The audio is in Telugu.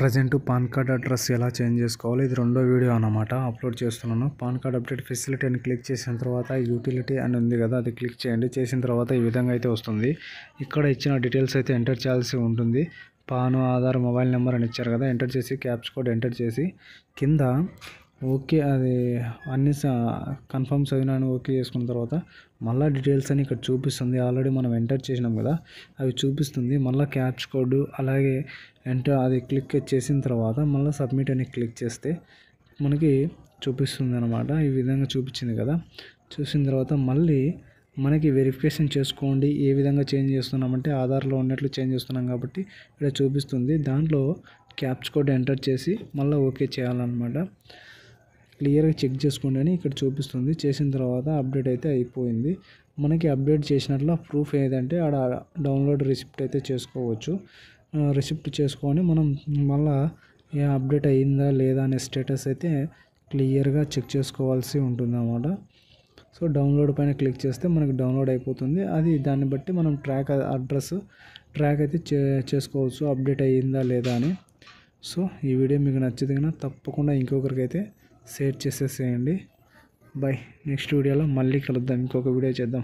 ప్రజెంట్ పాన్ కార్డ్ అడ్రస్ ఎలా చేంజ్ చేసుకోవాలి, ఇది రెండో వీడియో అన్నమాట. అప్లోడ్ చేస్తున్నాను. పాన్ కార్డ్ అప్డేట్ ఫెసిలిటీ అని క్లిక్ చేసిన తర్వాత యూటిలిటీ అని ఉంది కదా, అది క్లిక్ చేయండి. చేసిన తర్వాత ఈ విధంగా అయితే వస్తుంది. ఇక్కడ ఇచ్చిన డీటెయిల్స్ అయితే ఎంటర్ చేయాల్సి ఉంటుంది. పాన్, ఆధార్, మొబైల్ నెంబర్ అని ఇచ్చారు కదా, ఎంటర్ చేసి క్యాప్చా కోడ్ ఎంటర్ చేసి కింద ఓకే అది అన్ని కన్ఫర్మ్ చదివినాను ఓకే చేసుకున్న తర్వాత మళ్ళీ డీటెయిల్స్ అని ఇక్కడ చూపిస్తుంది. ఆల్రెడీ మనం ఎంటర్ చేసినాం కదా, అవి చూపిస్తుంది. మళ్ళీ క్యాప్చా కోడ్ అలాగే ఎంటర్ అది క్లిక్ చేసిన తర్వాత మళ్ళీ సబ్మిట్ అని క్లిక్ చేస్తే మనకి చూపిస్తుంది అనమాట. ఈ విధంగా చూపించింది కదా, చూసిన తర్వాత మళ్ళీ మనకి వెరిఫికేషన్ చేసుకోండి. ఏ విధంగా చేంజ్ చేస్తున్నామంటే ఆధార్లో ఉన్నట్లు చేంజ్ చేస్తున్నాం కాబట్టి ఇక్కడ చూపిస్తుంది. దాంట్లో క్యాప్చా కోడ్ ఎంటర్ చేసి మళ్ళీ ఓకే చేయాలన్నమాట. క్లియర్గా చెక్ చేసుకోండి అని ఇక్కడ చూపిస్తుంది. చేసిన తర్వాత అప్డేట్ అయితే అయిపోయింది. మనకి అప్డేట్ చేసినట్లు ప్రూఫ్ ఏదంటే ఆడ డౌన్లోడ్ రిసిప్ట్ అయితే చేసుకోవచ్చు. రిసిప్ట్ చేసుకొని మనం మళ్ళీ ఏ అప్డేట్ అయ్యిందా లేదా అనే స్టేటస్ అయితే క్లియర్గా చెక్ చేసుకోవాల్సి ఉంటుంది అన్నమాట. సో డౌన్లోడ్ పైన క్లిక్ చేస్తే మనకి డౌన్లోడ్ అయిపోతుంది. అది దాన్ని బట్టి మనం ట్రాక్ అయితే చేసుకోవచ్చు అప్డేట్ అయ్యిందా లేదా అని. సో ఈ వీడియో మీకు నచ్చితే కనుక తప్పకుండా ఇంకొకరికైతే షేర్ చేసేసేయండి. బై. నెక్స్ట్ వీడియోలో మళ్ళీ కలుద్దాం, ఇంకొక వీడియో చేద్దాం.